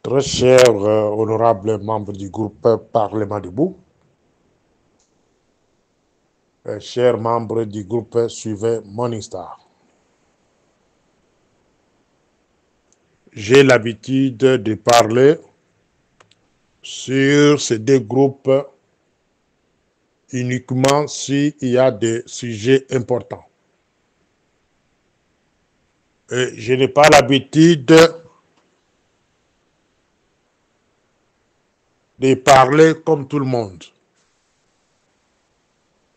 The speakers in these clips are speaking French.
Très chers honorables membres du groupe Parlement debout, chers membres du groupe Suivez Morningstar. J'ai l'habitude de parler sur ces deux groupes uniquement s'il y a des sujets importants. Et je n'ai pas l'habitude de parler comme tout le monde.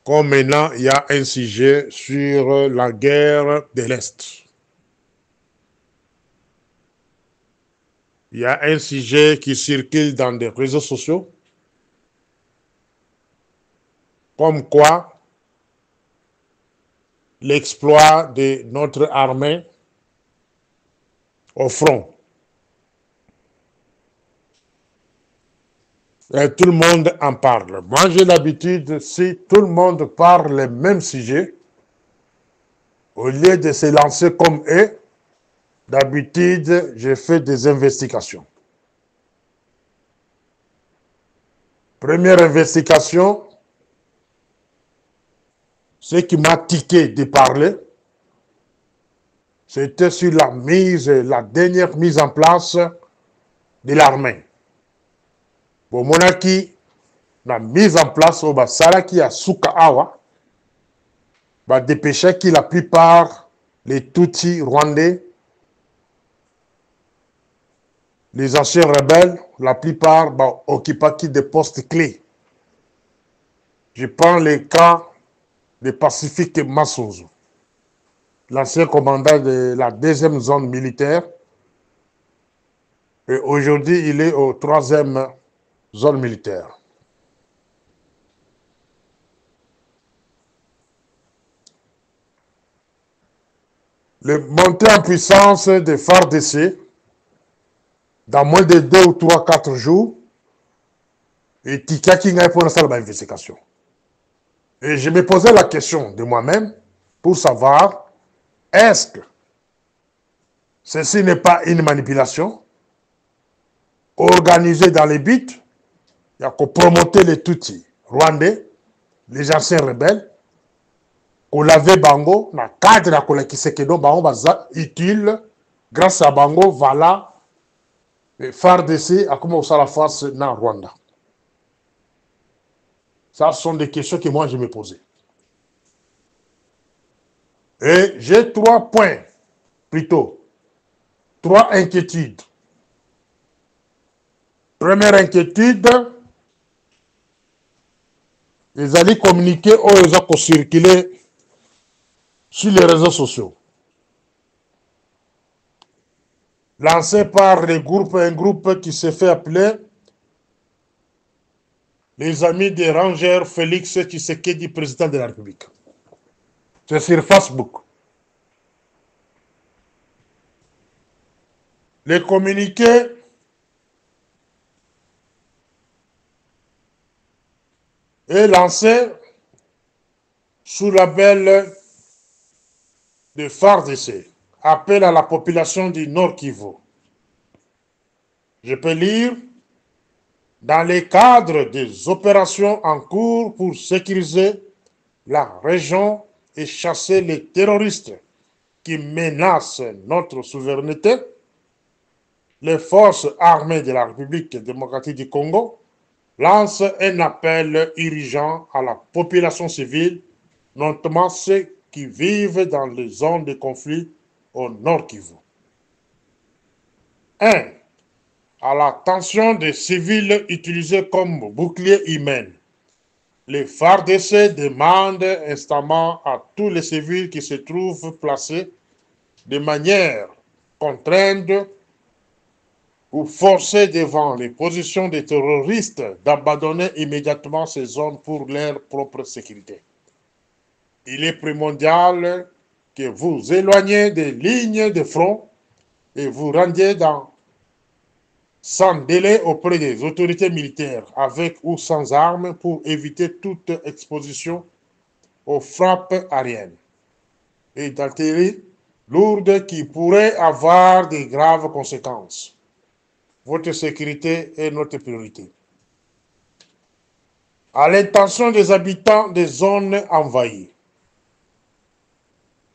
Comme maintenant, il y a un sujet sur la guerre de l'Est. Il y a un sujet qui circule dans des réseaux sociaux, comme quoi l'exploit de notre armée au front. Et tout le monde en parle. Moi, j'ai l'habitude, si tout le monde parle le même sujet, au lieu de se lancer comme eux, d'habitude, je fais des investigations. Première investigation, ce qui m'a tiqué de parler, c'était sur la dernière mise en place de l'armée. Bon, monaki, la mise en place au Basaraki à Sukaawa, va dépêcher que la plupart, les Tutsis rwandais, les anciens rebelles, la plupart occupent des postes clés. Je prends le cas de Pacifique Massouzou, l'ancien commandant de la deuxième zone militaire. Et aujourd'hui, il est au troisième zone militaire. Le montée en puissance des FARDC, dans moins de 2 ou 3, 4 jours, et Tika Kinga pour l'instant l'investigation. Et je me posais la question de moi-même pour savoir, est-ce que ceci n'est pas une manipulation organisée dans les buts, il y a qu'à promoter les Tutsis rwandais, les anciens rebelles, qu'on l'avait Bango, dans le cadre de la Kisekedo, Bango baza utile, grâce à Bango, voilà, les FARDC a commencé à la face dans Rwanda. Ça sont des questions que moi je me posais. Et j'ai 3 points, plutôt, 3 inquiétudes. Première inquiétude, ils allaient communiquer aux gens qui circulaient sur les réseaux sociaux. Lancé par un groupe qui s'est fait appeler les amis des rangers Félix Tshisekedi, président de la République. C'est sur Facebook. Les communiqués est lancé sous label de FARDC, appel à la population du Nord Kivu. Je peux lire, dans le cadre des opérations en cours pour sécuriser la région et chasser les terroristes qui menacent notre souveraineté, les forces armées de la République démocratique du Congo lancent un appel urgent à la population civile, notamment ceux qui vivent dans les zones de conflit au Nord Kivu. 1. À l'attention des civils utilisés comme bouclier humain. Les FARDC demandent instamment à tous les civils qui se trouvent placés de manière contrainte ou forcés devant les positions des terroristes d'abandonner immédiatement ces zones pour leur propre sécurité. Il est primordial que vous éloigniez des lignes de front et vous rendiez sans délai auprès des autorités militaires, avec ou sans armes, pour éviter toute exposition aux frappes aériennes et d'artillerie lourde qui pourraient avoir de graves conséquences. votre sécurité est notre priorité. À l'intention des habitants des zones envahies.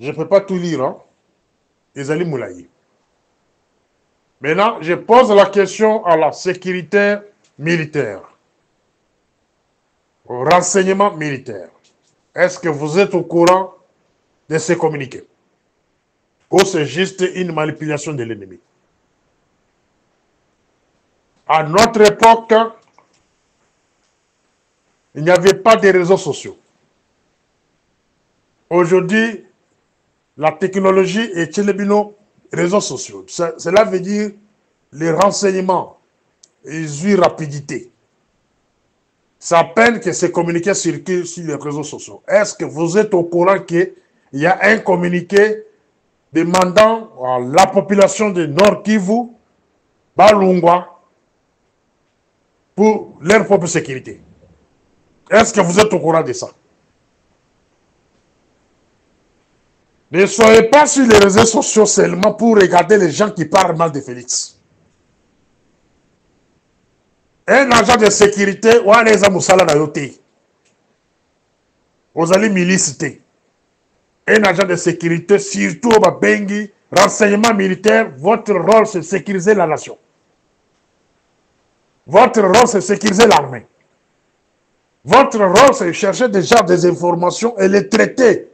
Je ne peux pas tout lire, hein? Ezali Moulaye. Maintenant, je pose la question à la sécurité militaire, au renseignement militaire. Est-ce que vous êtes au courant de ces communiqués? Ou c'est juste une manipulation de l'ennemi? À notre époque, il n'y avait pas de réseaux sociaux. Aujourd'hui, la technologie est les réseaux sociaux. Cela veut dire les renseignements, ils ont rapidité. C'est à peine que ces communiqués circulent sur les réseaux sociaux. Est-ce que vous êtes au courant qu'il y a un communiqué demandant à la population de Nord Kivu, Balungwa, pour leur propre sécurité? Est-ce que vous êtes au courant de ça? Ne soyez pas sur les réseaux sociaux seulement pour regarder les gens qui parlent mal de Félix. Un agent de sécurité, ou un agent Moussala Nayote, vous allez miliciter. Un agent de sécurité, surtout au Babengi, renseignement militaire, votre rôle c'est sécuriser la nation. Votre rôle c'est sécuriser l'armée. Votre rôle c'est chercher déjà des informations et les traiter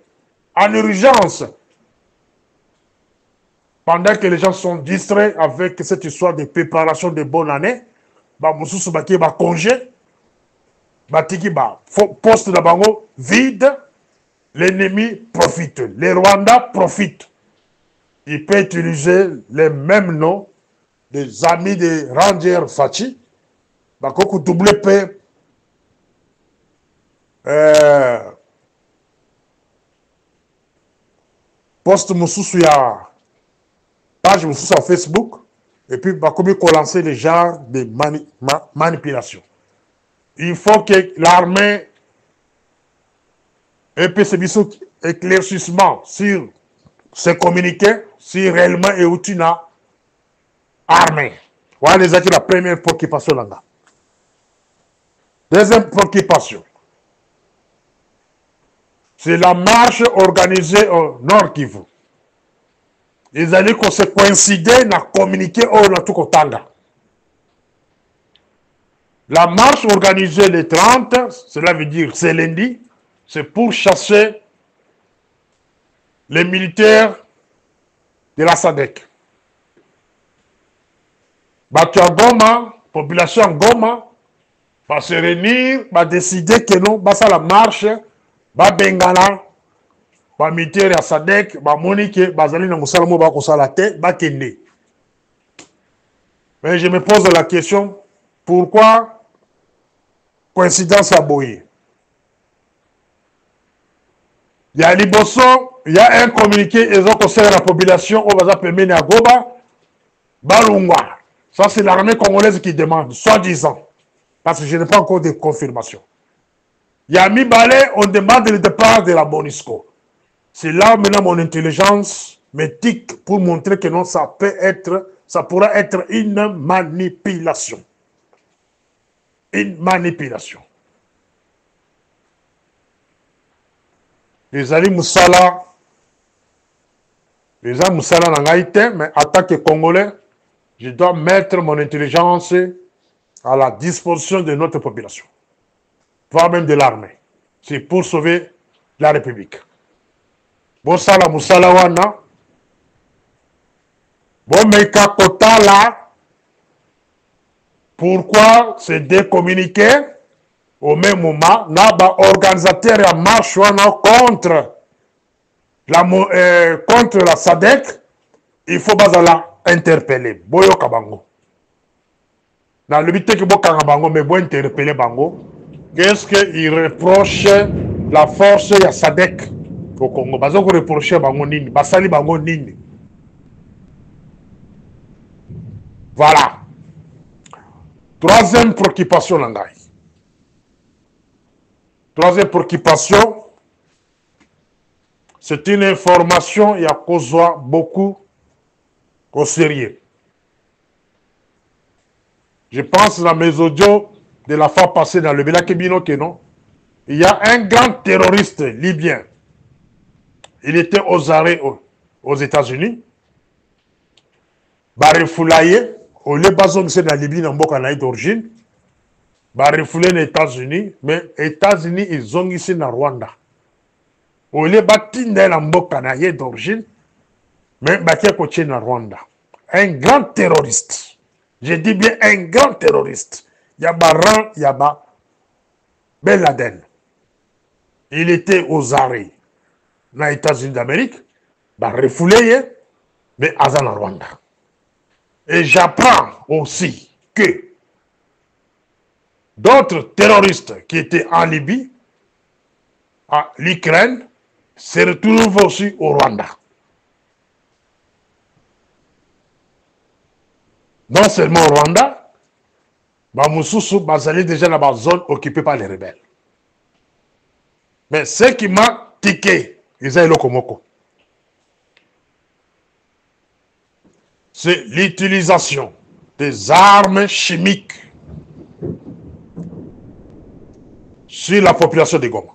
en urgence. Pendant que les gens sont distraits avec cette histoire de préparation de bonne année, Moussou Baki va congé, Batiki va poste de bango vide, l'ennemi profite, les Rwandais profitent. Il peut utiliser les mêmes noms des amis de Ranger Fachi, Bakoku WP, poste Moussou ya page Moussou sur Facebook, et puis Bakobi lancer les genres de manipulation. Il faut que l'armée ait ce éclaircissement sur ce communiqué, si réellement et où armée. Voilà la première préoccupation là. Deuxième préoccupation, c'est la marche organisée au Nord Kivu. Ils allaient se coïncider dans communiqué au Natukotanga. La marche organisée le 30, cela veut dire c'est lundi, c'est pour chasser les militaires de la SADC. Batu à Goma, population à Goma, va se réunir, va décider que non, va faire la marche, va bengana, va militaire à SADC, va monique, va aller dans le salon, va faire la tête, va kende. Mais je me pose la question, pourquoi coïncidence à Boye? Il y a Liboso, il y a un communiqué, ils ont conseillé la population, on va appeler à Goba, Balungwa. Ça, c'est l'armée congolaise qui demande, soi-disant. Parce que je n'ai pas encore de confirmation. Il y a Mibale, on demande le départ de la MONUSCO. C'est là maintenant mon intelligence m'éthique pour montrer que non, ça peut être, ça pourra être une manipulation. Une manipulation. Les Ali Moussala, les Ali Moussala n'ont pas été, mais en tant que Congolais, je dois mettre mon intelligence à la disposition de notre population, voire même de l'armée. C'est pour sauver la République. Bon sala Moussala wana, bon meka kotala, pourquoi se décommuniquer au même moment, n'a organisateur à marche contre la SADC, il faut pas la interpeller. Boyo Kabango. Dans le but que Boyo Bango, mais bon interpeller Bango. Qu'est-ce qu'il reproche la force de la SADC au Congo? Bazo ko reprocher Bango nini, basali Bango nini. Voilà. Troisième préoccupation Langai. Troisième préoccupation, c'est une information qui a causé beaucoup au sérieux. Je pense dans mes audios de la fois passée dans le Belakebino Kenon, il y a un grand terroriste libyen. Il était aux arrêts aux États-Unis. Barefoulaye, au lieu de c'est dans la Libye, dans le d'origine. Barefoulaye aux États-Unis, mais les États-Unis, ils ont ici dans Rwanda. Au lieu de d'origine, mais ils dans Rwanda. Un grand terroriste. Je dis bien un grand terroriste. Il y a Baran, il y a Ben Laden. Il était aux arrêts dans les États-Unis d'Amérique, refoulé, mais à Rwanda. Et j'apprends aussi que d'autres terroristes qui étaient en Libye, à l'Ukraine, se retrouvent aussi au Rwanda. Non seulement au Rwanda, Moussoussou Bazali déjà dans la zone occupée par les rebelles. Mais ce qui m'a tiqué, Isaïe Lokomoko, c'est l'utilisation des armes chimiques sur la population de Goma.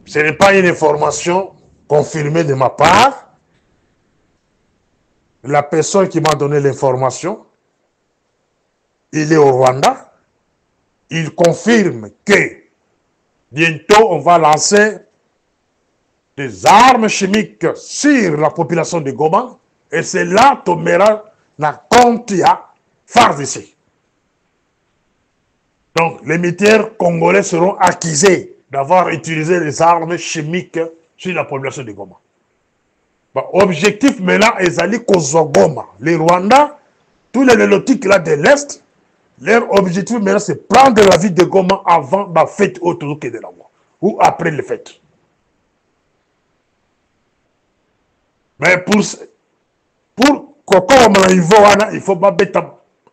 Ce n'est pas une information confirmée de ma part. La personne qui m'a donné l'information, il est au Rwanda. Il confirme que bientôt on va lancer des armes chimiques sur la population de Goma. Et c'est là que tombera la compte à FARDC. Donc les militaires congolais seront accusés d'avoir utilisé les armes chimiques sur la population de Goma. Objectif maintenant est d'aller à Goma. Les Rwandais, tous les lotiques là de l'Est, leur objectif maintenant c'est prendre la ville de Goma avant la fête autour de la loi ou après les fêtes. Mais pour il faut pas mettre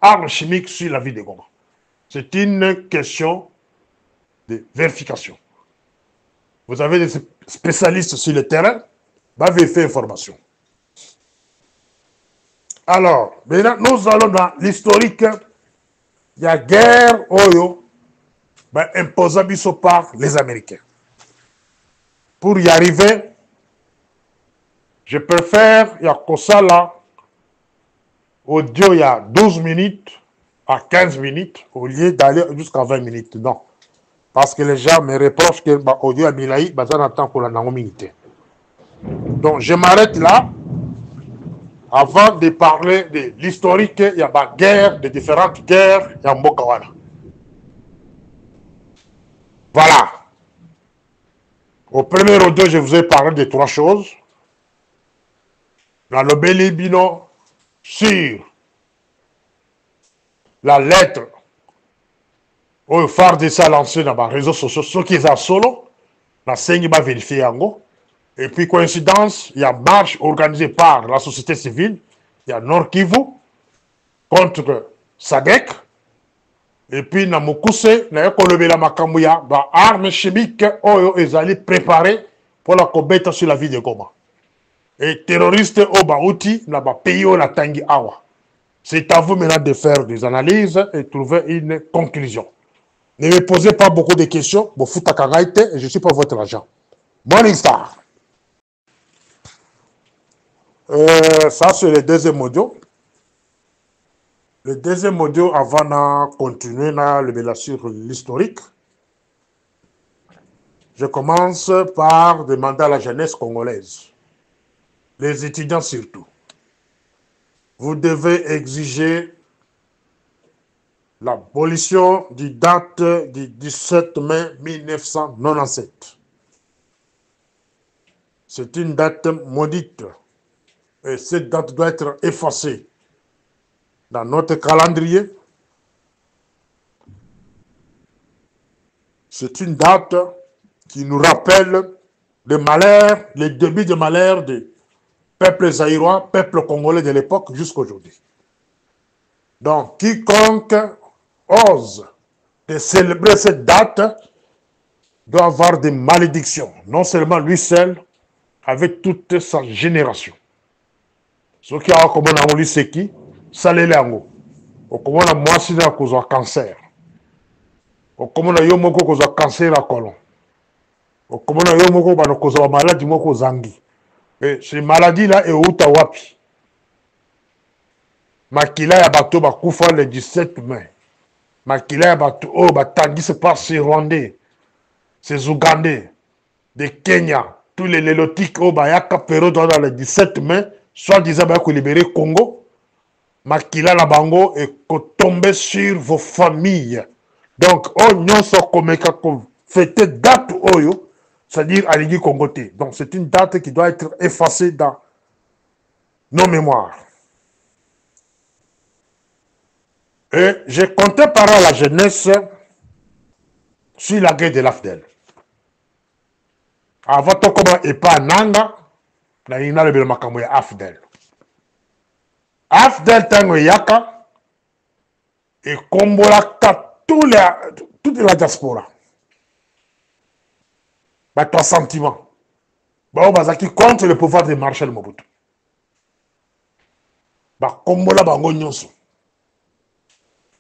armes chimiques sur la ville de Goma. C'est une question de vérification. Vous avez des spécialistes sur le terrain, vérifier l'information. Alors, maintenant, nous allons dans l'historique. Il y a guerre Oyo, imposée par les Américains. Pour y arriver, je préfère, il y a Kosala, audio, il y a 12 minutes à 15 minutes, au lieu d'aller jusqu'à 20 minutes. Non. Parce que les gens me reprochent que l'audio a Milaï, on attend pour la minute. Donc, je m'arrête là. Avant de parler de l'historique, il y a des guerres, de différentes guerres, il y a Mbokawana. Voilà. Au premier audio, je vous ai parlé de 3 choses. Dans le Belibino, sur la lettre au phare de ça lancé dans les réseaux sociaux, ceux qui sont solo, la scène va vérifier en gros. Et puis, coïncidence, il y a marche organisée par la société civile, il y a Nord Kivu contre SADC. Et puis, na Mukuse, na Yokolobela Makamouya, armes chimiques, Oyo, ils allaient préparer pour la combattre sur la ville de Goma. Et terroristes, Obaouti, na pays la Tangi Awa. C'est à vous maintenant de faire des analyses et trouver une conclusion. Ne me posez pas beaucoup de questions. Bon, je ne suis pas votre agent. Morning Star. Ça, c'est le deuxième audio. Le deuxième audio, avant de continuer sur l'historique, je commence par demander à la jeunesse congolaise, les étudiants surtout, vous devez exiger l'abolition du date du 17 mai 1997. C'est une date maudite. Et cette date doit être effacée dans notre calendrier. C'est une date qui nous rappelle le malheur, le début de malheur des peuples zaïrois, peuples congolais de l'époque jusqu'à aujourd'hui. Donc, quiconque ose de célébrer cette date doit avoir des malédictions, non seulement lui seul, avec toute sa génération. Ceux qui ont comme on a c'est qui? salele yango okomona mwasi na kozwa cancer okomona yo moko kozwa cancer ya colon okomona yo moko bana kozwa maladie moko zangi ces maladies là euta wapi makila ya bato bakufa le 17 mai makila ya bato oyo batangisi par ces rwandais ces ougandais de Kenya tous les lélotiques oyo bayaka période dans le 17 mai soit disant baya kolibérer Congo makila na bango ekotombe sur vos familles donc oyo nyonso akomeka kofete date oyo c'est-à-dire alingi Congo te donc c'est une date qui doit être effacée dans nos mémoires. Et j'ai compté par la jeunesse sur la guerre de l'Afdel. Avant tout comme et pas nanga, na ina le makambo ya Afdel. Afdel tango yaka et kombola toute la diaspora. Bah toi sentiment. Bah on bazaki contre le pouvoir de Marshal Mobutu. Bah kombola bango nyonso.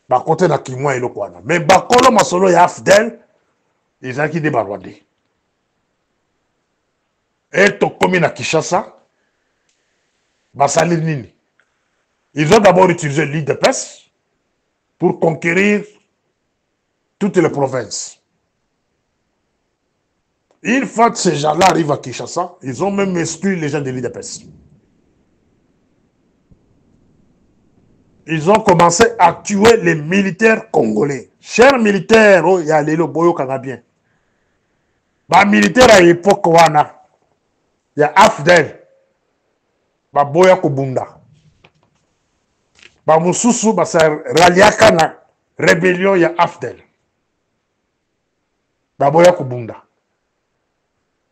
Bakote na kimwa eloko wana mais bakolo masolo ya Afdel ezalaki de barwande et tokomi na Kinshasa basali nini ils ont d'abord utilisé l'IDPS pour conquérir toutes les provinces. Une fois que ces gens-là arrivent à Kinshasa, ils ont même exclu les gens de l'IDPS. Ils ont commencé à tuer les militaires congolais. Chers militaires, il y a les boyo canadiens. Les militaires à l'époque, il y a Afdel, les boya Kobunda. Les Moussousou, les raliaka na rébellion, il y a Afdel. Les boya Kobunda.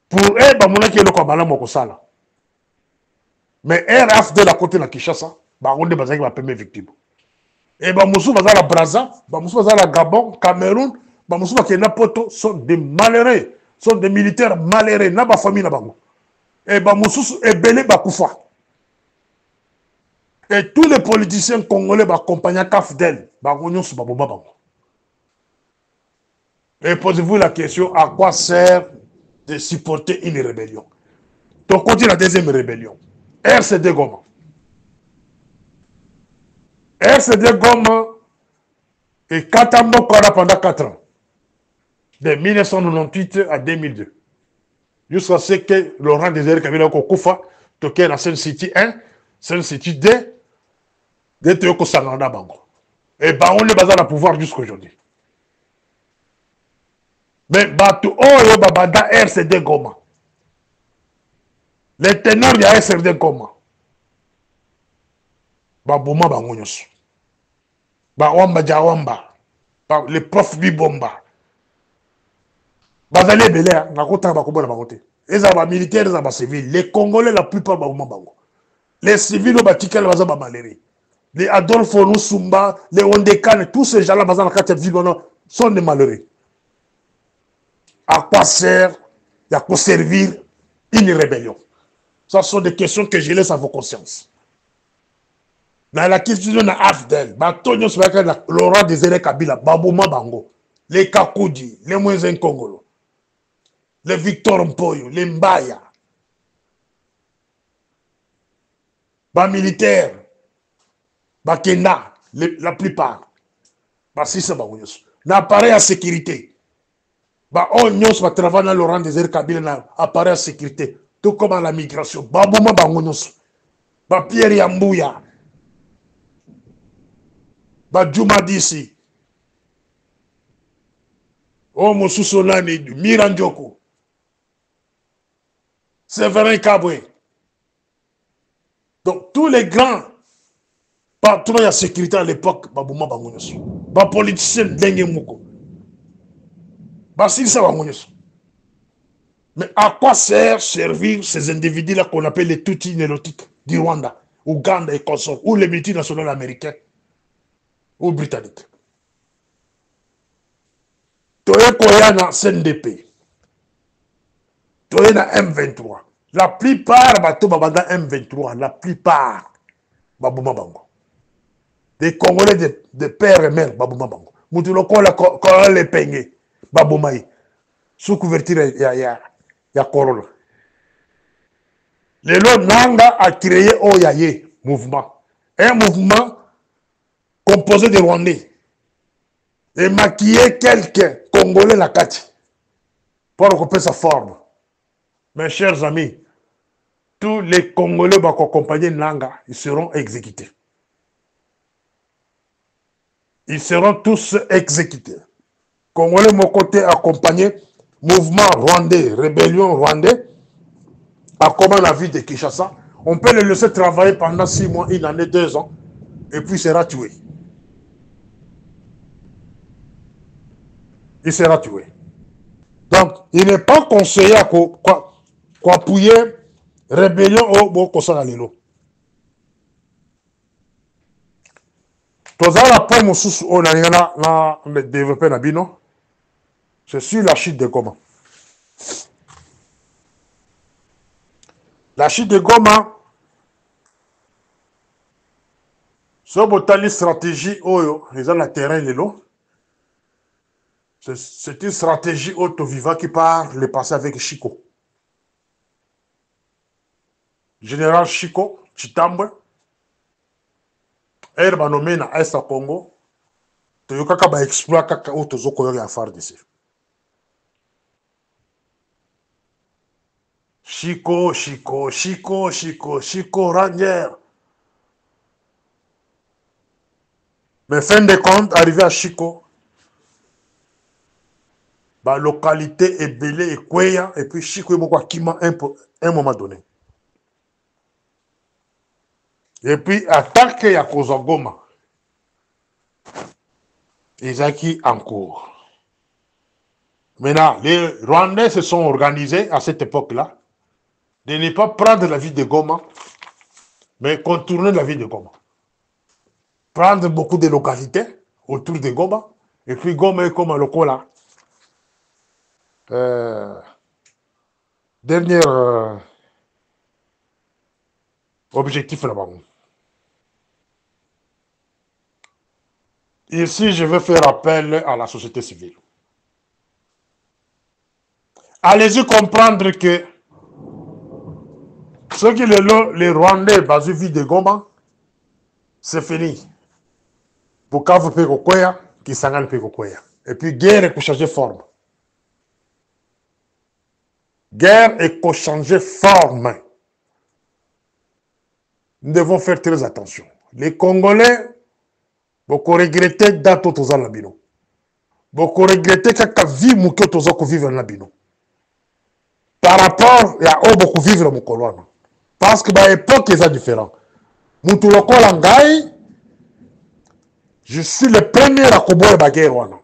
Pour eux, il y a le Kabbalah Mokosala. Mais Afdel à côté de Kinshasa, baronde bazaki ba première victime et ba musu bazala Brazza ba musu bazala Gabon Cameroun ba musu bakena poto sont des malheureux sont des militaires malheureux na ba famille na bango et ba musu ebele ba kufa et tous les politiciens congolais ba accompagner Afdel ba nyonso ba bomba bango. Et posez-vous la question, à quoi sert de supporter une rébellion? Donc continue la deuxième rébellion RCD Goma. RCD Goma et Katambo Kora pendant 4 ans, de 1998 à 2002. Jusqu'à ce que Laurent Désiré Kabila Kokufa, toqué dans Sun City 1, Sun City 2, de Toko Sanganda Bango. Et on est basé à pouvoir jusqu'à aujourd'hui. Mais Batou Oyo Babada RCD Goma. Les ténors de RCD Goma. Babouma Bangonyos. Bawamba Jawamba. Les profs Bibomba. Bazale Belé, Nakota Bakobo Bakote. Les militaires, les civils. Les Congolais, la plupart Babouma Bango. Les civils au Batikel Bazaba Maleri. Les Adolphe Nusumba, les Ondekan, tous ces gens-là, sont des malheureux. À quoi sert, à quoi servir une rébellion? Ce sont des questions que je laisse à vos consciences. Dans la question de Afdel, Laurent Désiré Kabila, Babouma Bango, les Kakoudi, les Moïse Congolo, les Victor Mpoyo, les Mbaya, les militaires, Bakenda, la plupart, l'appareil à sécurité. On va travailler dans Laurent Désiré Kabila, appareil à sécurité, tout comme à la migration. Babouma Bangonos, Pierre Yambouya, Djouma Dissi, Moussoussolani, Mirandjoko, Séverin Kabwe. Donc tous les grands patrons de la sécurité à l'époque, Babouma Bangonos, politiciens Dengue Mouko. Mais à quoi sert servir ces individus-là qu'on appelle les Tutsis nélotiques du Rwanda, Ouganda et consorts, ou les multinationales américains ou britanniques? Toye Koyana CNDP, Toye na M23. La plupart bateau babanda M23, la plupart Babouma Bango. des Congolais de père et mère, Babouma Bango. Moutuloko la quand les peigné, Baboumaï, sous couverture, il y a Corolla. Le lot Nanga a créé Oyaye, mouvement. Un mouvement composé de Rwandais. Et maquillé quelques Congolais la Kati. Pour occuper sa forme. Mes chers amis, tous les Congolais qui accompagnent Nanga, ils seront exécutés. Ils seront tous exécutés. Congolais, mon côté, accompagné, mouvement rwandais, rébellion rwandais, à comment la vie de Kinshasa. On peut le laisser travailler pendant 6 mois, 1 année, 2 ans, et puis il sera tué. Il sera tué. Donc, il n'est pas conseillé à appuyer rébellion au Bokosana Lelo. Tous la pomme sous on a développé na bino. C'est sur la chute de Goma. La chute de Goma, c'est une stratégie oyo, ils ont le terrain lelo. C'est une stratégie auto-viva qui part le passé avec Chico. Général Chico, Chitambwe, elle va nommer na Est Congo. Tu as qu'à exploiter kaka auto zoko à faire d'ici. Chico, Ranger. Mais fin de compte, arrivé à Chico, la localité est belée et Kweya, et puis Chico est Kima un moment donné. Et puis, attaque à Kozagoma. Isaki en cours. Maintenant, les Rwandais se sont organisés à cette époque-là de ne pas prendre la ville de Goma, mais contourner la ville de Goma. Prendre beaucoup de localités autour de Goma, et puis Goma est comme un local là. Dernier objectif là-bas. Ici, je vais faire appel à la société civile. Allez-y comprendre que ce qui les Rwandais basés vie de Goma, c'est fini. Bukavu peut Kokoya, Kisangani peut Kokoya. Et puis guerre est changer forme. Guerre est pour changer forme. Nous devons faire très attention. Les Congolais, beaucoup regretter dato toza labino. Beaucoup regretter kaka vie mouke toza ko vivre labino. Par rapport à beaucoup vivre mon colon. Parce que bah époque est différent. Moutuloko langai, je suis le premier à koboya baguerre wana.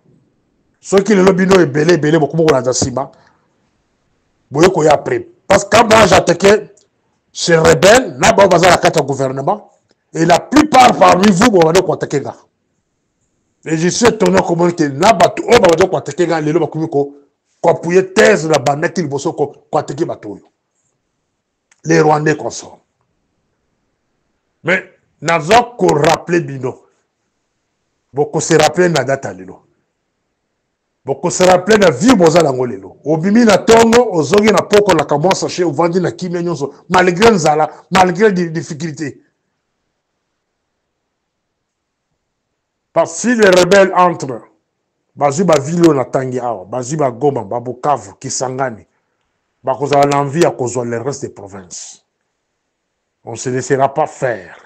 Ceux qui le lobino est belé beaucoup beaucoup dans sima. Boyoko ya après. Parce que quand moi j'attaquais ces rebelles, là bas bazar la carte gouvernement et la plupart parmi vous vont aller attaquer là. Et je suis étonné comment que là bas tout va aller attaquer là les loba ko appuyer thèse la bandette il bosso ko attaquer bateau. Les Rwandais consomment. Mais n'avons qu'au rappeler bino. Beaucoup se rappeler na date lelo. Beaucoup se rappeler na vie boza lango lelo. Obimi na tongo ozogi na poko la kamwa sachet ovandi na kimia nyonso malgré nzala, malgré des difficultés. Parce que si les rebelles entrent, bazi ba vilo na tangi awa, bazi ba Goma, ba Bukavu, Kisangani, ba kozala l'envie à cause le reste des provinces. On ne se laissera pas faire.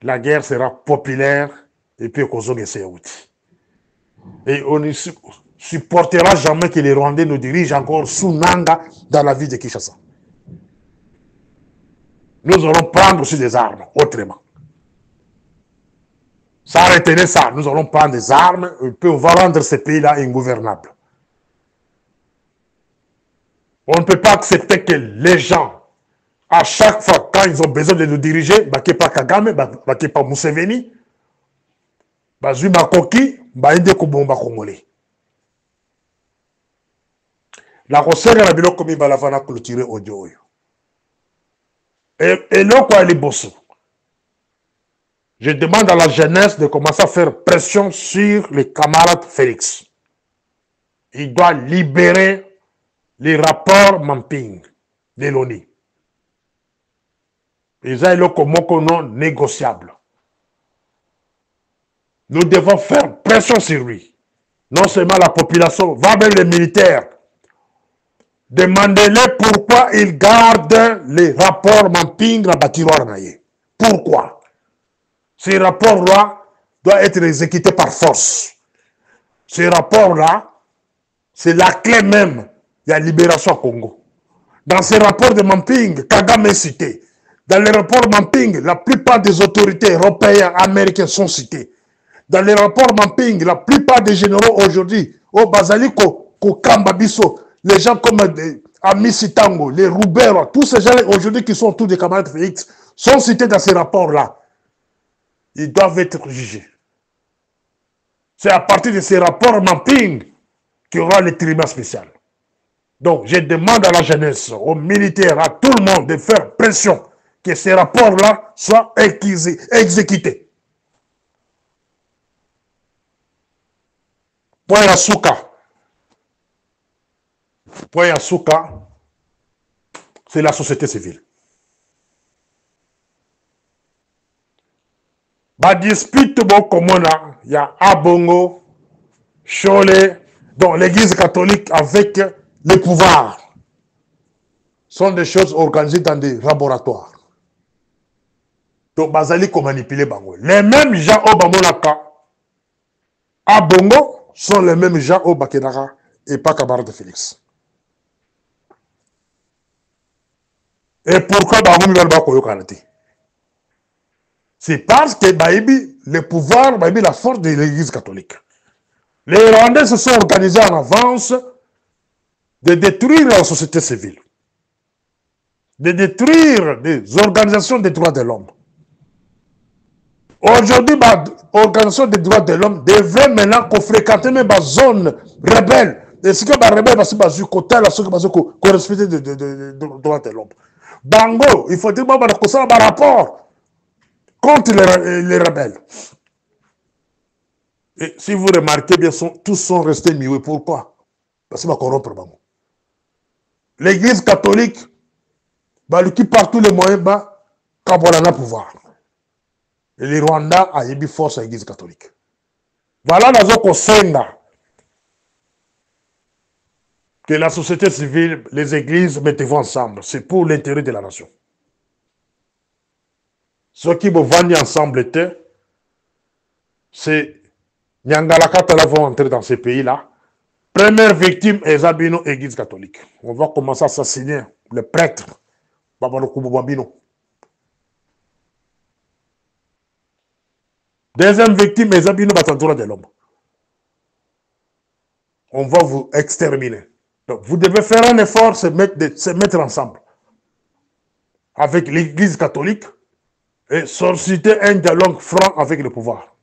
La guerre sera populaire et puis Kozoge Seyouti. Et on ne supportera jamais que les Rwandais nous dirigent encore sous Nanga dans la ville de Kinshasa. Nous allons prendre aussi des armes, autrement. Sans retenir ça, nous allons prendre des armes et puis on va rendre ce pays-là ingouvernable. On ne peut pas accepter que les gens, à chaque fois, quand ils ont besoin de nous diriger, Bakepa Kagame, Bakepa Museveni, Bazui Makoki, Baïde Kubomba Congolais. La recette la bilo comme balavana clôturer audio. Et là quoi les bossons. Je demande à la jeunesse de commencer à faire pression sur les camarades Félix. Il doit libérer les rapports Mamping de l'ONU. Ils ont le non négociable. Nous devons faire pression sur lui. Non seulement la population, va même les militaires. Demandez-les pourquoi ils gardent les rapports Mamping dans la bâtiment. Pourquoi? Ces rapports-là doivent être exécutés par force. Ces rapports-là, c'est la clé même de la libération au Congo. Dans ces rapports de Mamping, Kagame est cité. Dans les rapports Mamping, la plupart des autorités européennes, américaines sont citées. Dans les rapports Mamping, la plupart des généraux aujourd'hui, au Bazaliko, Kokamba Bisso, les gens comme Ami Sitango, les Roubert, tous ces gens aujourd'hui qui sont tous des camarades Félix, sont cités dans ces rapports-là. Ils doivent être jugés. C'est à partir de ces rapports Mamping qu'il y aura le tribunal spécial. Donc, je demande à la jeunesse, aux militaires, à tout le monde de faire pression que ces rapports-là soient exécutés. Point à Souka, c'est la société civile. La dispute, comme on a, il y a Abongo, Cholet, donc l'église catholique avec les pouvoirs, sont des choses organisées dans des laboratoires. Donc, Bazali comme manipuler Bango. Les mêmes gens au Bamonaka, à Bongo, sont les mêmes gens au Bakenara et pas Kabar de Félix. Et pourquoi Bango Mibelba Koyo Kanati? C'est parce que Baïbi, le pouvoir, Baïbi, la force de l'église catholique. Les Rwandais se sont organisés en avance de détruire la société civile, de détruire des organisations des droits de l'homme. Aujourd'hui, l'organisation des droits de l'homme devrait maintenant fréquenter même la zone rebelle. Et ce que les rebelles sont côté là, ce qui respectent les droits de l'homme. Bango, il faut dire que ça a un rapport contre les rebelles. Et si vous remarquez bien, tous sont restés muets. Pourquoi? Parce qu'ils vont corrompre Bango. L'église catholique, qui par tous les moyens, quand on a le pouvoir. Et les Rwandais a eu force à l'église catholique. Voilà dans Senga que la société civile, les églises, mettez-vous ensemble. C'est pour l'intérêt de la nation. Ceux qui vont vendre ensemble, c'est Nyangalakata vont entrer dans ces pays-là. Première victime est Zabino, église catholique. On va commencer à assassiner le prêtre, Babarokubu Babino. Deuxième victime est Zabino Batantoura de l'homme. On va vous exterminer. Donc, vous devez faire un effort, se mettre ensemble avec l'église catholique et solliciter un dialogue franc avec le pouvoir.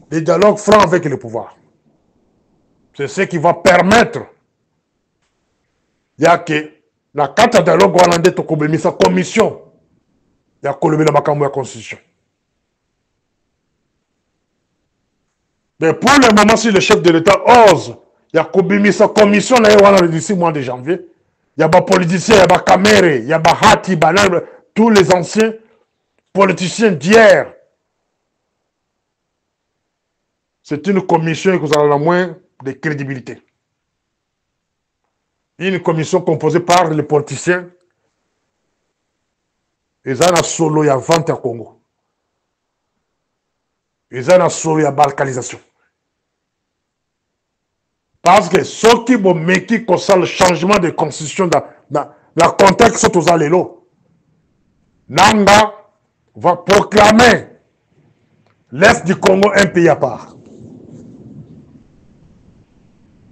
Des dialogues francs avec le pouvoir. C'est ce qui va permettre, il y a que la carte de dialogue hollandais de sa commission, il y a la constitution. Mais pour le moment, si le chef de l'État ose, il y a sa commission d'ici mois de janvier, il y a des politiciens, il y a des caméras, il y a des hati, tous les anciens politiciens d'hier. C'est une commission qui a le moins de crédibilité. Une commission composée par les politiciens. Ils ont solo, il y a vente à Congo. Ils ont solo, il y a balkanisation. Parce que ceux qui vont mettre le changement de constitution dans le contexte de Zalelo, Nanga va proclamer l'Est du Congo un pays à part.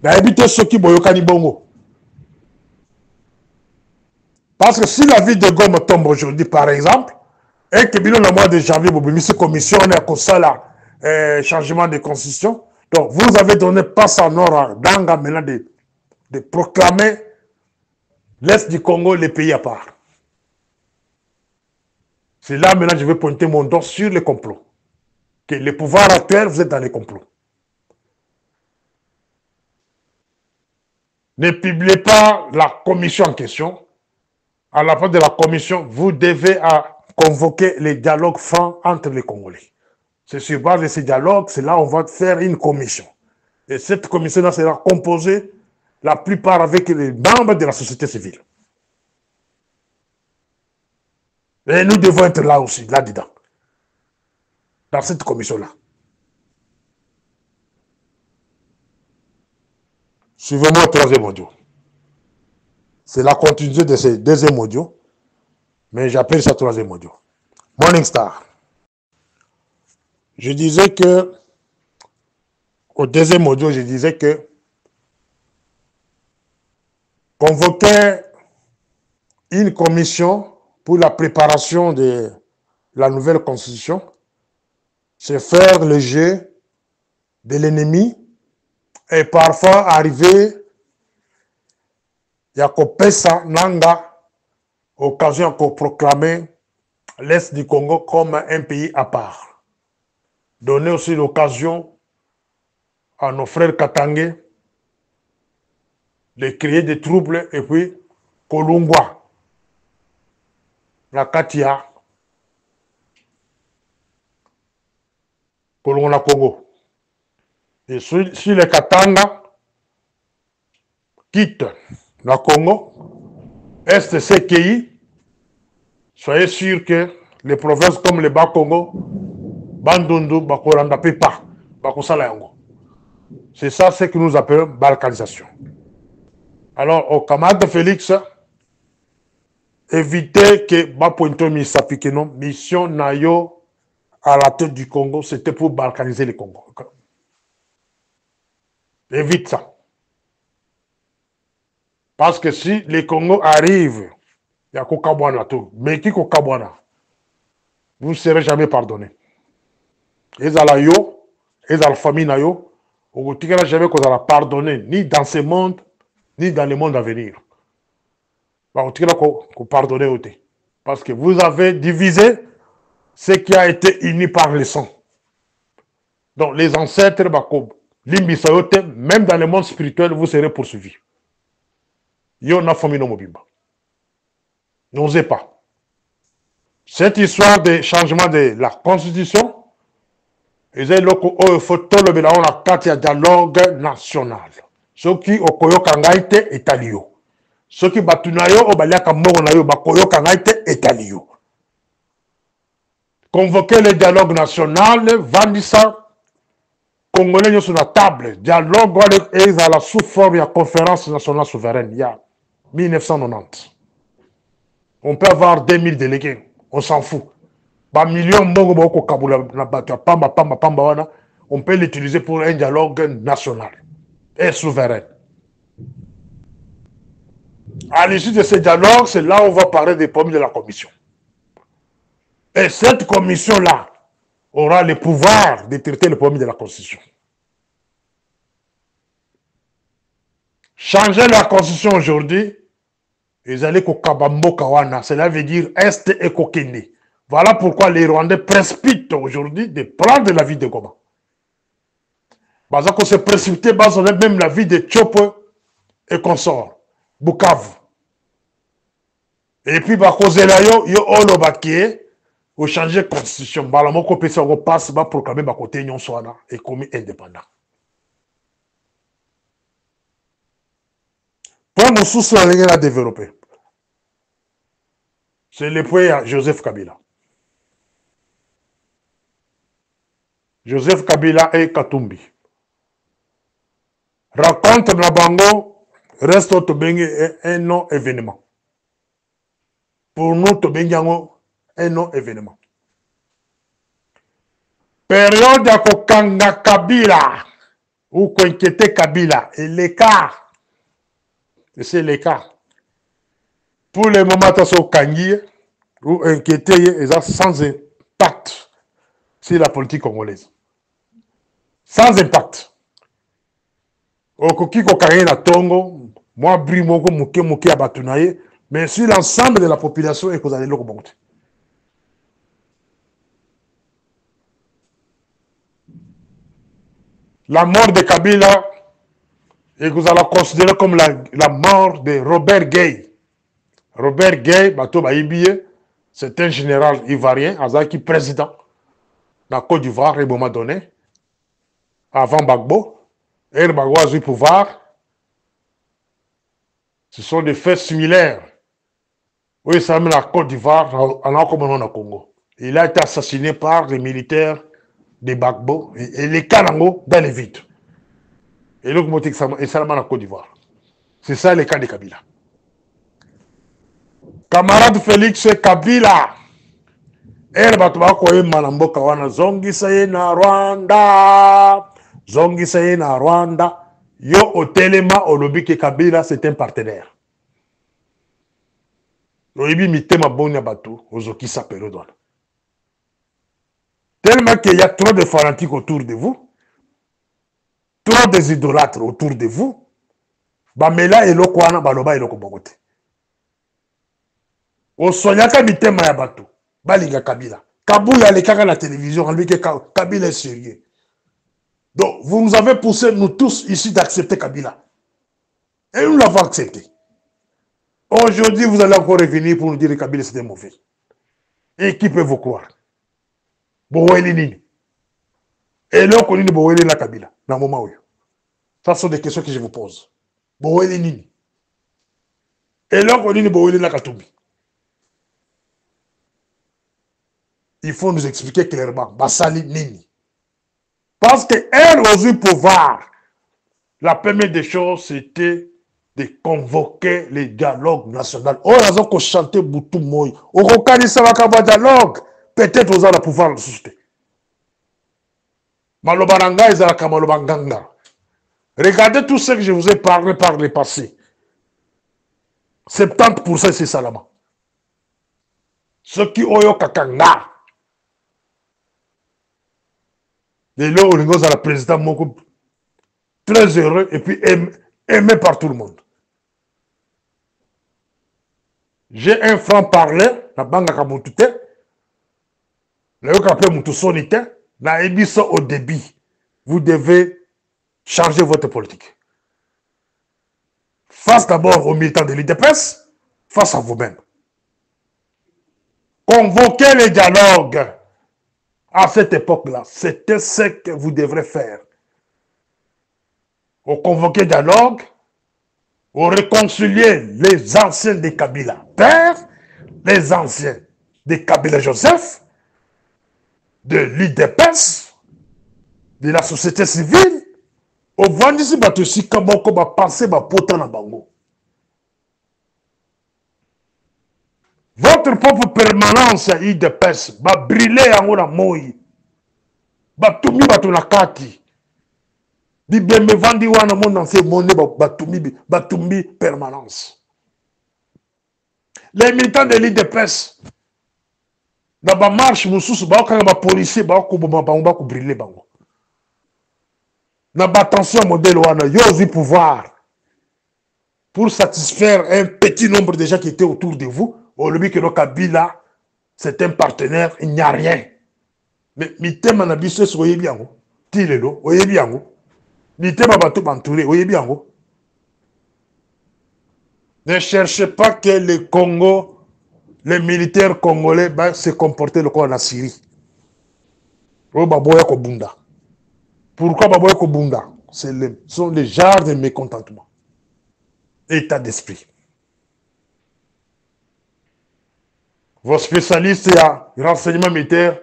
D'habiter ceux qui vont Bongo. Parce que si la ville de Goma tombe aujourd'hui, par exemple, et que le mois de janvier, vous avez cette commission, on a comme ça là, changement de constitution. Donc, vous avez donné passe en or à Danga maintenant de proclamer l'Est du Congo, les pays à part. C'est là maintenant que je vais pointer mon doigt sur les complots. Que les pouvoirs actuels, vous êtes dans les complots. Ne publiez pas la commission en question. À la fin de la commission, vous devez convoquer les dialogues francs entre les Congolais. C'est sur base de ces dialogues, c'est là où on va faire une commission. Et cette commission-là sera composée, la plupart avec les membres de la société civile. Et nous devons être là aussi, là-dedans. Dans cette commission-là. Suivez-moi au troisième audio. C'est la continuité de ce deuxième audio, mais j'appelle ça troisième audio. Morning Star. Je disais que, au deuxième audio, je disais que convoquer une commission pour la préparation de la nouvelle constitution, c'est faire le jeu de l'ennemi et parfois arriver à Kopesa Nanga, occasion de proclamer l'Est du Congo comme un pays à part. Donner aussi l'occasion à nos frères Katangé de créer des troubles et puis Kolungwa, la Katia, Kolungwa Congo. Et si les Katanga quittent le Congo, STCKI, soyez sûr que les provinces comme le Bas-Congo, Bandundu, Bakoranda, Pepa, Bakosala Yango. C'est ça ce que nous appelons balkanisation. Alors, au camarade Félix, évitez que Bapointo Misapikeno, mission Nayo à la tête du Congo, c'était pour balkaniser le Congo. Évite ça. Parce que si les Congo arrivent, il y a Kokabwana tout, mais qui Kokabwana, vous ne serez jamais pardonné. Et à la yo, et à la famille Nayo, vous ne serez jamais pardonné, ni dans ce monde, ni dans le monde à venir. Vous ne pardonner. Parce que vous avez divisé ce qui a été uni par le sang. Donc les ancêtres, même dans le monde spirituel, vous serez poursuivis. Yona Fomino Mobimba. N'osez pas. Cette histoire de changement de la constitution, il faut tout le dialogue national. Ce qui okoyo kangaite etalio. Ce qui batunayo obaliaka moro nayo bakoyo kangaite etalio. Convoquer le dialogue national, vandisa Congolais sur la table, dialogue et à la sous-forme de la conférence nationale souveraine, il y a 1990. On peut avoir 2000 délégués, on s'en fout. On peut l'utiliser pour un dialogue national et souverain. À l'issue de ce dialogue, c'est là où on va parler des problèmes de la commission. Et cette commission-là aura le pouvoir de traiter les problèmes de la Constitution. Changer la Constitution aujourd'hui, ils allaient au Kabambo Kawana, cela veut dire Est et Kokende. Voilà pourquoi les Rwandais précipitent aujourd'hui de prendre la vie de Goma. Parce qu'on se précipité, même la vie de Tchopo et consorts, Bukavu. Et puis, Bakozelayo, yo olo bakie, au changer de constitution, balamoko pesa on passe, ba proclamer ba côté nyon soana et commis indépendant. Point mon sous la ligne à développer. C'est le point à Joseph Kabila. Joseph Kabila et Katumbi. Raconte Nabango, reste au Tobengue un non-événement. Pour nous, Tobengue un non-événement. Période à Kokanga Kabila, ou Konkete Kabila, et l'écart, c'est l'écart. Pour le moment, au Kangi, ou inquiéter, sans impact sur la politique congolaise. Sans impact. Okoki Kokanga na Tongo, moi, Brimoko, Mouke, Mouke, Abatunaye, mais sur l'ensemble de la population, et que vous allez le remonter. la mort de Kabila et que vous allez considérer comme la mort de Robert Gay. Robert Gay, c'est un général ivoirien, Azaki président de la Côte d'Ivoire, à un moment donné, avant Gbagbo. Et Gbagbo a eu le pouvoir. Ce sont des faits similaires. Oui, ça même la Côte d'Ivoire, en comme au Congo. Il a été assassiné par les militaires de Gbagbo et les Kanango dans les vides. Et donc, c'est ça la Côte d'Ivoire. C'est ça le cas de Kabila. Camarade Félix Kabila. Et bato bakoyemba na mboka wana zongisa ye na Rwanda. Zongisa ye na Rwanda. Yo otelema olobi ke Kabila c'est un partenaire. Oyebi mitema boni bato ozokisa période wana. Tellement qu'il y a trop de fanatiques autour de vous. Trop des idolâtres autour de vous. Bamela eloko wana baloba eloko bongote. Osonyaka mitema ya bato. Balinga Kabila. Kabila les cagas à la télévision, on lui dit que Kabila est sérieux. Donc, vous nous avez poussé, nous tous ici, d'accepter Kabila. Et nous l'avons accepté. Aujourd'hui, vous allez encore revenir pour nous dire que Kabila c'était mauvais. Et qui peut vous croire? Boweli Nini. Et là, on dit Boweli la Kabila. Dans le moment où. Ça sont des questions que je vous pose. Boweli Nini. Et là, on dit Boweli la Katumbi. Il faut nous expliquer clairement. Basali Nini. Parce qu'elle a eu pouvoir. La première des choses, c'était de convoquer les dialogues nationaux. On a chanté Boutou Moy. On reconnaît ça va dialogue. Peut-être aux le pouvoir de société. Malobaranga et Zalaka Malobanganga. Regardez tout ce que je vous ai parlé par le passé. 70% c'est Salama. Ceux qui ont eu Kakanga. Et là, on est à la présidente Moko. Très heureux et puis aimé par tout le monde. J'ai un franc-parler, la banque à Moutouté, le Yokapé Moutousonité, la émission au débit. Vous devez changer votre politique. Face d'abord aux militants de l'IDPS, face à vous-même. Convoquez les dialogues à cette époque-là. C'était ce que vous devrez faire. Au convoquer dialogue, au réconcilier les anciens de Kabila Père, les anciens de Kabila Joseph, de l'IDPS, de la société civile, au Vandisi Batosi Kaboko va passer ma potan à Bango. Votre propre permanence à IDPS va briller en haut la moï. Batumi Batunakati. Bibeme Vandi Wana mon ancien monnaie Batumi permanence. Les militants de l'IDPS, dans la marche, Moussous, les policiers, ils briller bango. Dans la tension modèle, ils ont eu pouvoir pour satisfaire un petit nombre de gens qui étaient autour de vous. Au lieu que le Kabila, c'est un partenaire, il n'y a rien. Mais mitema na biso soyez bien. Tilelo, oyez bien. Mitema bato bantouré, oyez bien. Ne cherchez pas que le Congo, les militaires congolais, se comportent comme en Syrie. Pourquoi Baboya Kobunda? Ce sont les genres de mécontentement. État d'esprit. Vos spécialistes à renseignement militaire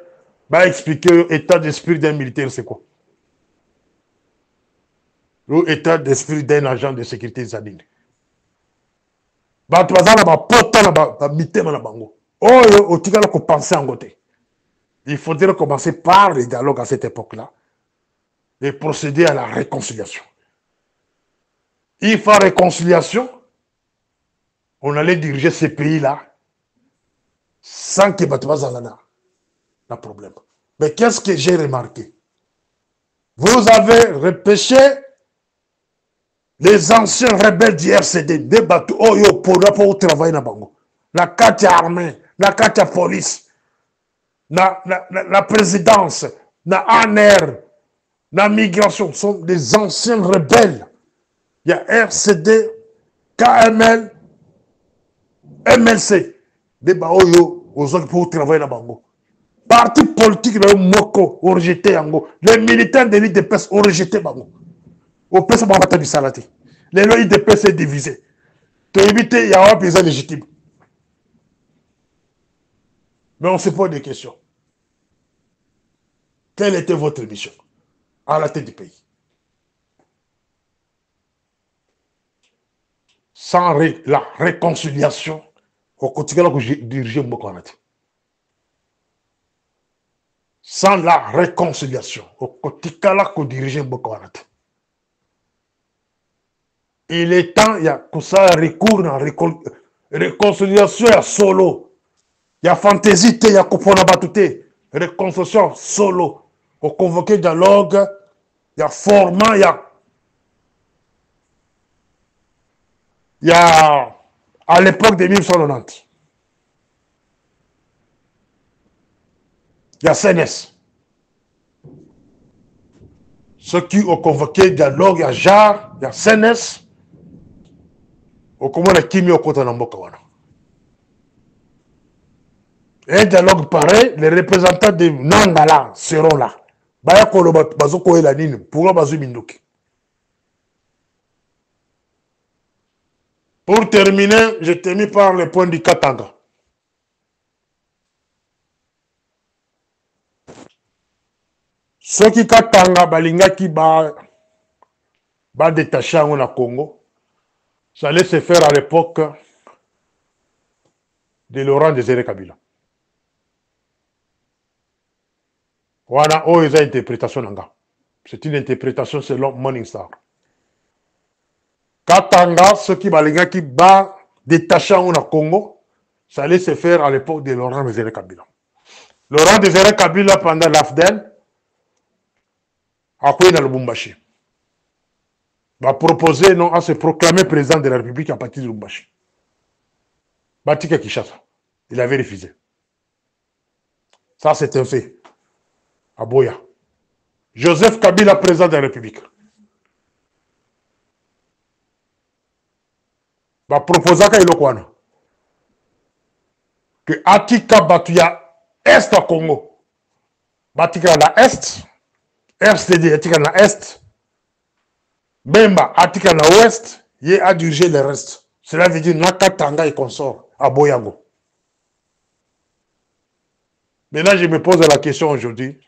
vont expliquer l'état d'esprit d'un militaire, c'est quoi? L'état d'esprit d'un agent de sécurité zadine. Il faudrait commencer par les dialogues à cette époque-là et procéder à la réconciliation. Il faut réconciliation. On allait diriger ces pays-là sans que Batouazalana n'a problème. Mais qu'est-ce que j'ai remarqué? Vous avez repêché les anciens rebelles du RCD, des bateaux, pour travailler dans Bango. La carte armée, la carte police, la présidence, la ANR, La migration sont des anciens rebelles. Il y a RCD, KML, MLC. Des baoyo aux autres pour travailler là bango. Parti politique le moko ont rejeté yango. Les militaires de l'IDPS ont rejeté bango. Au PS bavata du salati. Les lois IDPS est divisé. Tu éviter il y a un président légitime. Mais on se pose des questions. Quelle était votre mission à la tête du pays? Sans la réconciliation, on continue à diriger Mbokanati. Sans la réconciliation, on continue à diriger Mbokanati. Il est temps, il y a que ça recours à réconciliation à solo. Il y a fantaisie, il y a Kopona Batute. Réconciliation solo. On convoquer dialogue, il y a format, il y a à l'époque de 1990. Il y a CNS. Ceux qui ont convoqué dialogue, il y a JAR, il y a CNS. Au comment la Kimi au côté de Mbokawana. Un dialogue pareil, les représentants de Nangala seront là. Baya Koloba Bazoko et la Nine, pour Bazu Minduki. Pour terminer, je termine par le point du Katanga. Ceux qui Katanga, Balinga qui va détacher au Congo, ça allait se faire à l'époque de Laurent Désiré Kabila. Voilà, oh, ils ont interprétation nanga. C'est une interprétation selon Morningstar. Katanga, ceux qui Balinga qui va détacher au Congo, ça allait se faire à l'époque de Laurent Désiré Kabila. Laurent Désiré Kabila, pendant l'AFDEL, a quoi dans le Lubumbashi. Va proposer non, à se proclamer président de la République à partir de Lubumbashi. Batika Kishasa. Il avait refusé. Ça, c'est un fait. À Boya. Joseph Kabila, président de la République. Va proposer à Ilokwana que Atika Batuya Est à Congo. Batika la Est. RCD Atika la Est. Bemba Atika la Ouest. Il a dirigé le reste. Cela veut dire Nakatanga et consort à Boyango. Maintenant, je me pose la question aujourd'hui.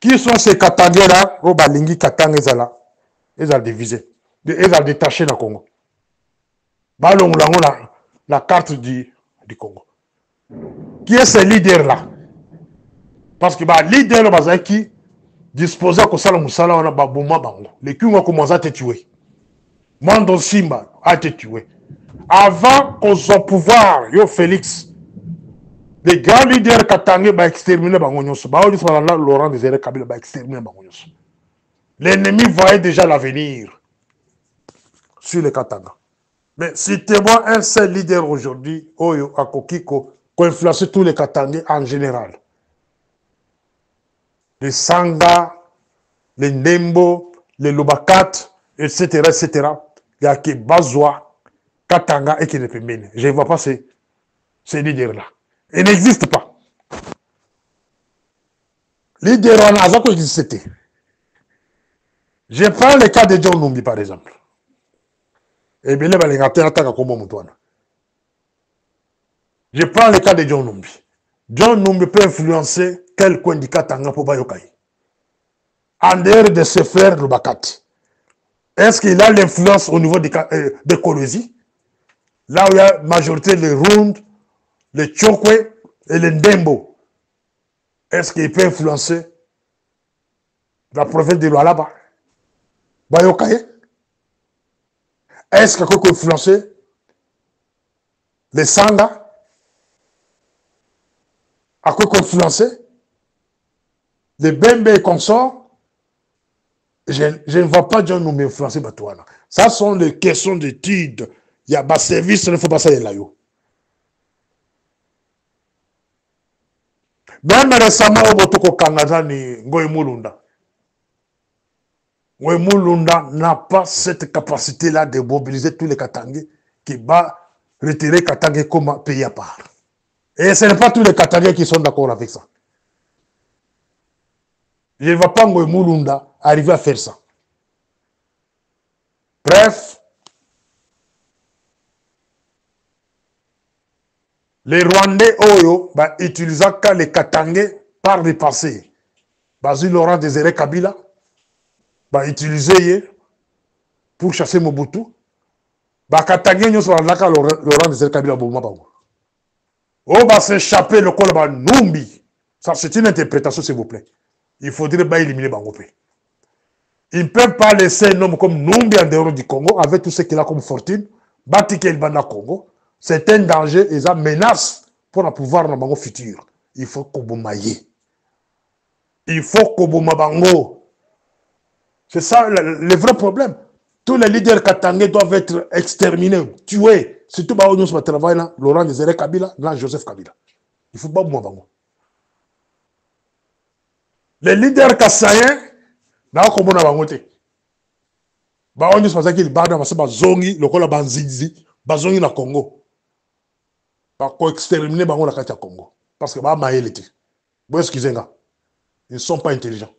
Qui sont ces Katangais-là? Robalingi Katanga, ils ont divisé. Ils ont détaché le Congo. Balong la carte du Congo. Qui est ce leader-là? Parce que les leaders qui disposaient de ça, les qui ont commencé à te tuer. Mando Simba a été tué. Avant qu'on soit au pouvoir, yo Félix, les grands leaders Katangais va exterminer Bangonyoso. Laurent Désiré Kabila va exterminer Bangonyoso. L'ennemi voyait déjà l'avenir sur les Katanga. Mais citez-moi un seul leader aujourd'hui, Oyo Akokiko, qui a influencé tous les Katangais en général. Les Sanga, les Ndembo, les Lubakat, etc., etc. Il y a qui Bazwa, Katanga et qui ne peut mener. Je ne vois pas ces leaders-là. Ils n'existent pas. Leader en Azako existait. Je prends le cas de John Numbi, par exemple. Et bien, je prends le cas de John Numbi. John Numbi peut influencer quel coin du Katanga pour Bayokai. En dehors de ses frères Lubakat. Est-ce qu'il a l'influence au niveau de Kolosi? Là où il y a majorité les Rund, les Tchokwe et les Ndembo. Est-ce qu'il peut influencer la province de Lualaba? Bayokai? Est-ce qu'il peut influencer les Sanga? À quoi influencer les Bembe et consorts? Je ne vois pas John nous influencer Batouana. Ça sont les questions d'études. Il y a des services, il ne faut pas ça là. Même récemment, au Botoko Kangaza ni Ngoy Mulunda. Mulunda n'a pas cette capacité-là de mobiliser tous les Katangais qui va retirer Katangais comme pays à part. Et ce n'est pas tous les Katangais qui sont d'accord avec ça. Je ne vois pas Mulunda arriver à faire ça. Bref, les Rwandais Oyo utilisent les Katangais par le passé. Basil Laurent Désiré Kabila utilisé pour chasser Mobutu. Katangais nous sommes là Laurent Désiré Kabila Bouma Bango. On va s'échapper le col Numbi. Ça c'est une interprétation s'il vous plaît. Il faudrait éliminer Bango. Ils ne peuvent pas laisser un homme comme Numbi en dehors du Congo avec tout ce qu'il a comme fortune. Batike il banda Congo. C'est un danger et ça menace pour le pouvoir dans le futur. Il faut qu'on boumaye. Il faut qu'on boumabango. C'est ça le vrai problème. Tous les leaders katangais doivent être exterminés, tués. Surtout nous sommes travailler là, Laurent Désiré Kabila, là Joseph Kabila. Il faut pas boumabango. Les leaders kassaïens, là on commence à bangoter. On nous pensait qu'il bada parce que bazongi, le col banzizi, bazongi na Congo. Ko exterminer bango la katia Congo parce que maélité. Bon excusez-moi. Ils ne sont pas intelligents.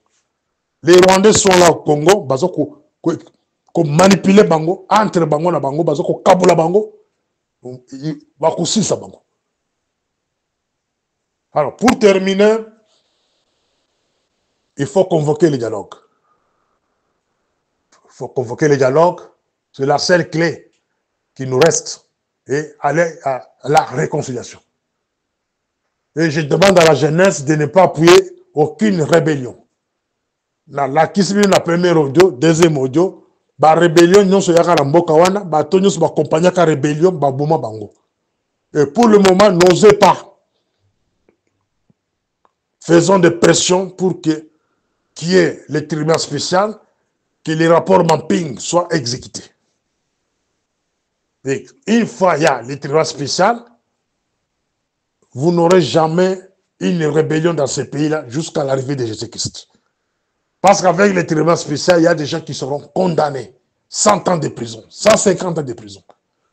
Les Rwandais sont là au Congo, bazoko ko manipuler bango entre bango na bango, bazoko kabula bango. Va coucher ça bango. Alors pour terminer, il faut convoquer le dialogue. Il faut convoquer le dialogue, c'est la seule clé qui nous reste et aller à la réconciliation. Et je demande à la jeunesse de ne pas appuyer aucune rébellion. La kisibili na premier audio, deuxième audio, ba rébellion nyonso yaka na mboka wana, ba to nyonso ba compagnie ka rébellion ba boma bango. Et pour le moment, n'osez pas. Faisons des pressions pour qu'il y ait le tribunal spécial, que les rapports mapping soient exécutés. Et une fois il y a le tribunal spécial, vous n'aurez jamais une rébellion dans ce pays-là jusqu'à l'arrivée de Jésus-Christ. Parce qu'avec le tribunal spécial, il y a des gens qui seront condamnés. 100 ans de prison, 150 ans de prison.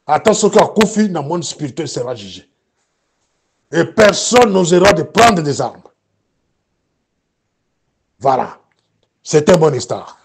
Attention qu'à Koufi, dans le monde spirituel sera jugé. Et personne n'osera de prendre des armes. Voilà. C'est une bonne histoire.